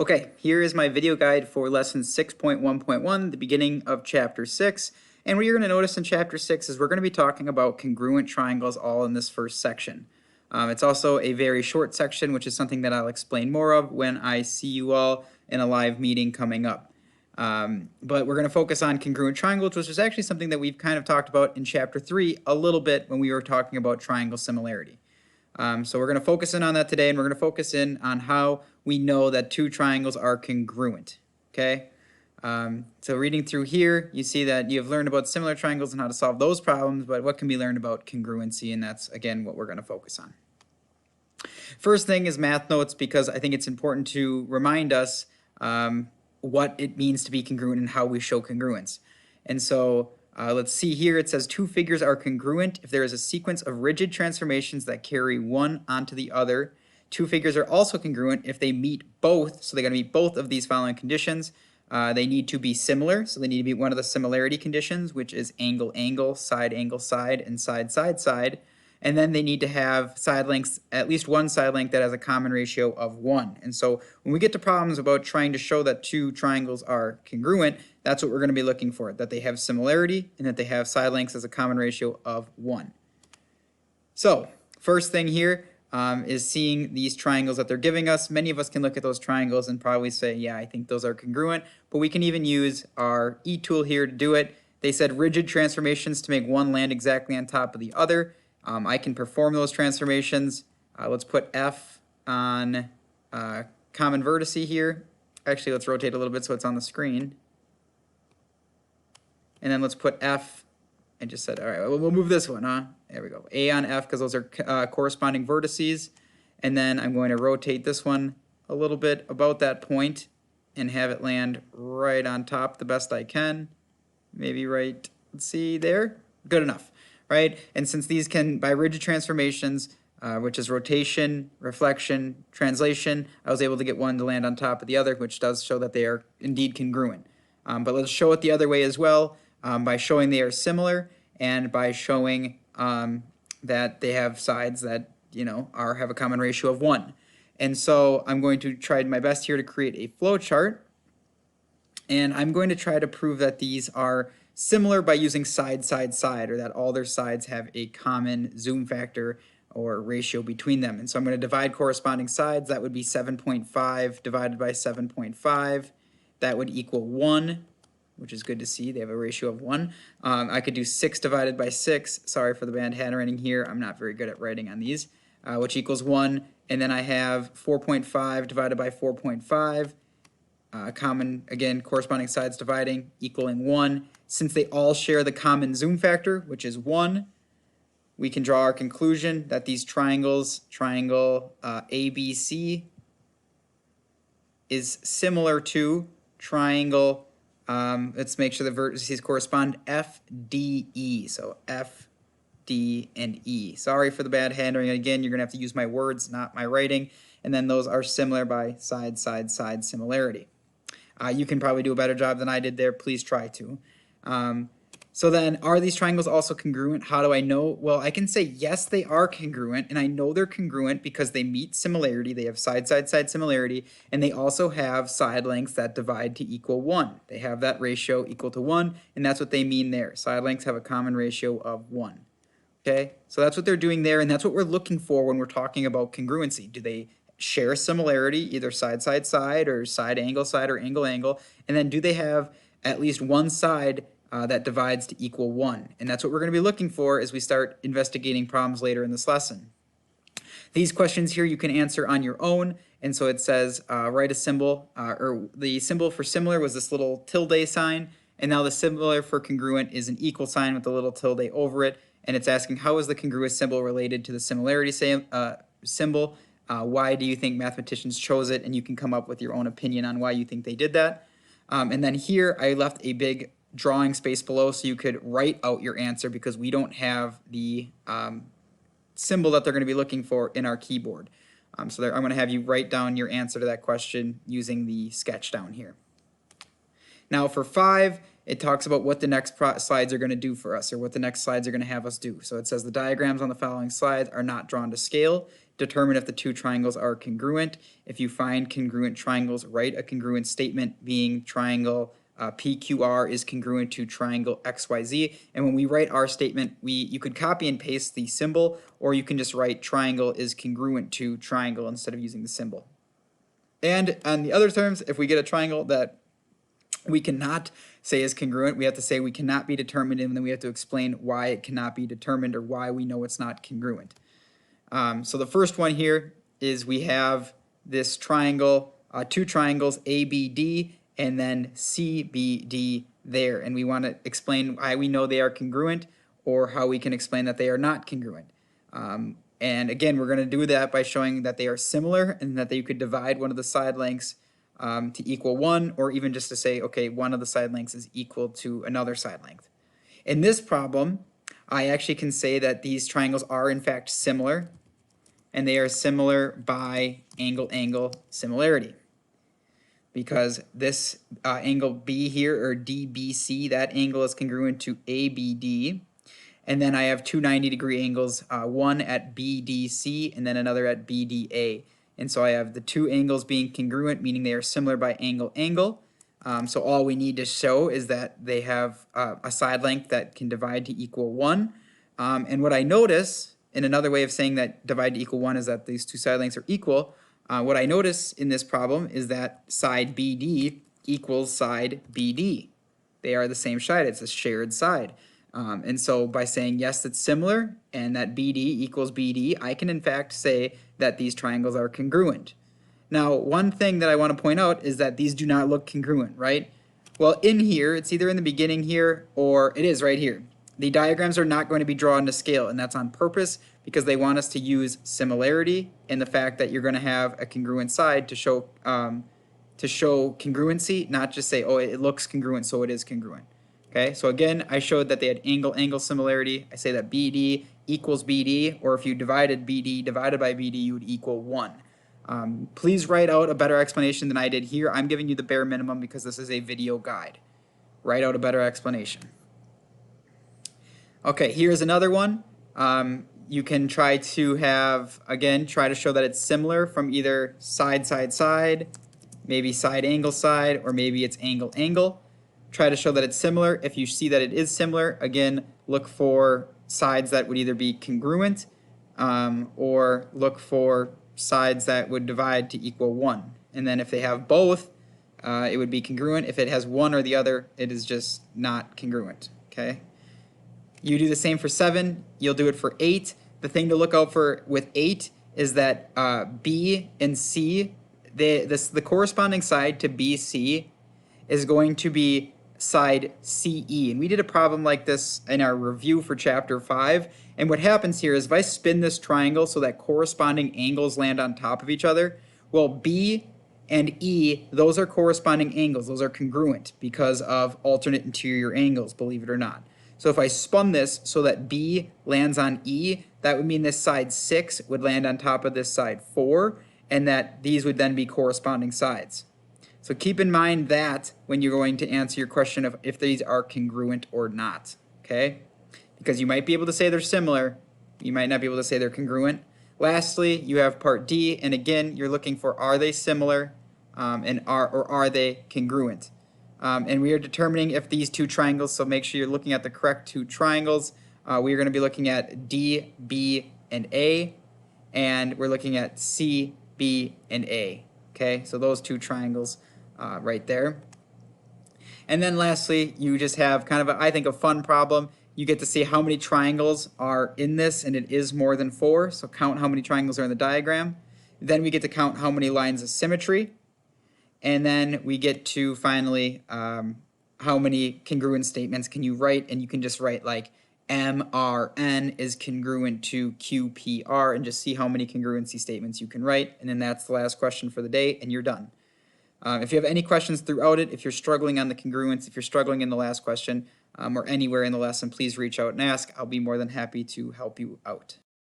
Okay, here is my video guide for lesson 6.1.1, the beginning of chapter 6. And what you're going to notice in chapter 6 is we're going to be talking about congruent triangles all in this first section. It's also a very short section, which is something that I'll explain more of when I see you all in a live meeting coming up. But we're going to focus on congruent triangles, which is actually something that we've kind of talked about in chapter 3 a little bit when we were talking about triangle similarity. So we're going to focus in on that today, and we're going to focus in on how we know that two triangles are congruent. Okay. So reading through here, you see that you've learned about similar triangles and how to solve those problems, but what can be learned about congruency? And that's, again, what we're going to focus on. First thing is math notes, because I think it's important to remind us what it means to be congruent and how we show congruence. And so let's see here. It says two figures are congruent if there is a sequence of rigid transformations that carry one onto the other. Two figures are also congruent if they meet both. So they're going to meet both of these following conditions. They need to be similar. So they need to meet one of the similarity conditions, which is angle, angle, side, and side, side. And then they need to have side lengths, at least one side length that has a common ratio of 1. And so when we get to problems about trying to show that two triangles are congruent, that's what we're going to be looking for, that they have similarity and that they have side lengths as a common ratio of 1. So first thing here is seeing these triangles that they're giving us. Many of us can look at those triangles and probably say, yeah, I think those are congruent, but we can even use our E tool here to do it. They said rigid transformations to make one land exactly on top of the other. I can perform those transformations. Let's put F on common vertice here. Actually, let's rotate a little bit so it's on the screen. And then let's put F, and just said, all right, we'll move this one, huh? There we go. A on F, because those are corresponding vertices. And then I'm going to rotate this one a little bit about that point and have it land right on top the best I can. Maybe right, let's see there. Good enough. Right? And since these can, by rigid transformations, which is rotation, reflection, translation, I was able to get one to land on top of the other, which does show that they are indeed congruent. But let's show it the other way as well, by showing they are similar and by showing that they have sides that, have a common ratio of 1. And so I'm going to try my best here to create a flow chart. And I'm going to try to prove that these are similar by using side, or that all their sides have a common zoom factor or ratio between them. And so I'm going to divide corresponding sides. That would be 7.5 divided by 7.5. That would equal 1, which is good to see. They have a ratio of 1. I could do 6 divided by 6. Sorry for the bad handwriting here. I'm not very good at writing on these, which equals 1. And then I have 4.5 divided by 4.5. Common, again, corresponding sides dividing, equaling 1. Since they all share the common zoom factor, which is 1, we can draw our conclusion that these triangles, triangle ABC, is similar to triangle, let's make sure the vertices correspond, FDE. So F, D, and E. Sorry for the bad handwriting. Again, you're going to have to use my words, not my writing. And then those are similar by side similarity. You can probably do a better job than I did there. Please try to. So then, are these triangles also congruent? How do I know? Well, I can say yes, they are congruent, and I know they're congruent because they meet similarity. They have side similarity, and they also have side lengths that divide to equal 1. They have that ratio equal to 1, and that's what they mean there. Side lengths have a common ratio of 1. Okay, so that's what they're doing there, and that's what we're looking for when we're talking about congruency. Do they share similarity, either side or side, or angle, and then do they have at least one side that divides to equal 1? And that's what we're going to be looking for as we start investigating problems later in this lesson. These questions here you can answer on your own, and so it says write a symbol, or the symbol for similar was this little tilde sign, and now the symbol for congruent is an equal sign with a little tilde over it, and it's asking how is the congruous symbol related to the similarity symbol. Why do you think mathematicians chose it? And you can come up with your own opinion on why you think they did that. And then here I left a big drawing space below so you could write out your answer, because we don't have the symbol that they're going to be looking for in our keyboard. So I'm going to have you write down your answer to that question using the sketch down here. Now for 5, it talks about what the next slides are going to do for us, or what the next slides are going to have us do. So it says the diagrams on the following slides are not drawn to scale. determine if the two triangles are congruent. If you find congruent triangles, write a congruent statement being triangle PQR is congruent to triangle XYZ. And when we write our statement, you could copy and paste the symbol, or you can just write triangle is congruent to triangle instead of using the symbol. And on the other terms, if we get a triangle that we cannot say is congruent, we have to say we cannot be determined, and then we have to explain why it cannot be determined or why we know it's not congruent. So the first one here is we have this triangle, two triangles ABD and then CBD there, and we want to explain why we know they are congruent or how we can explain that they are not congruent. And again, we're going to do that by showing that they are similar and that you could divide one of the side lengths to equal 1, or even just to say, okay, one of the side lengths is equal to another side length. In this problem, I actually can say that these triangles are in fact similar, and they are similar by angle-angle similarity. Because this angle B here, or DBC, that angle is congruent to ABD. And then I have two 90-degree angles, one at BDC and then another at BDA. And so I have the two angles being congruent, meaning they are similar by angle-angle. So all we need to show is that they have a side length that can divide to equal 1. And what I notice, in another way of saying that divide to equal 1 is that these two side lengths are equal. What I notice in this problem is that side BD equals side BD. They are the same side. It's a shared side. And so by saying yes, it's similar and that BD equals BD, I can in fact say that these triangles are congruent. Now, one thing that I want to point out is that these do not look congruent, right? Well, in here, it's either in the beginning here or it is right here. The diagrams are not going to be drawn to scale, and that's on purpose because they want us to use similarity and the fact that you're going to have a congruent side to show congruency, not just say, oh, it looks congruent, so it is congruent. Okay, so again, I showed that they had angle-angle similarity. I say that BD equals BD, or if you divided BD divided by BD, you would equal 1. Please write out a better explanation than I did here. I'm giving you the bare minimum because this is a video guide. Write out a better explanation. Okay, here's another one. You can try to have, again, try to show that it's similar from either side, side, side, maybe side, angle, side, or maybe it's angle, angle. Try to show that it's similar. If you see that it is similar, again, look for sides that would either be congruent or look for sides that would divide to equal 1. And then if they have both, it would be congruent. If it has one or the other, it is just not congruent. Okay. You do the same for 7. You'll do it for 8. The thing to look out for with 8 is that B and C, the corresponding side to BC is going to be side CE. And we did a problem like this in our review for chapter 5. And what happens here is if I spin this triangle so that corresponding angles land on top of each other, well, B and E, those are corresponding angles. Those are congruent because of alternate interior angles, believe it or not. So if I spun this so that B lands on E, that would mean this side 6 would land on top of this side 4, and that these would then be corresponding sides. So keep in mind that when you're going to answer your question of if these are congruent or not, okay? Because you might be able to say they're similar, you might not be able to say they're congruent. Lastly, you have part D, and again, you're looking for are they similar or are they congruent? And we are determining if these two triangles, so make sure you're looking at the correct two triangles. We are going to be looking at D, B, and A, and we're looking at C, B, and A. Okay, so those two triangles right there. And then lastly, you just have kind of, I think, a fun problem. You get to see how many triangles are in this, and it is more than 4, so count how many triangles are in the diagram. Then we get to count how many lines of symmetry. And then we get to finally how many congruent statements can you write, and you can just write like MRN is congruent to QPR and just see how many congruency statements you can write. And then that's the last question for the day, and you're done. If you have any questions throughout it, if you're struggling on the congruence, if you're struggling in the last question or anywhere in the lesson, please reach out and ask. I'll be more than happy to help you out.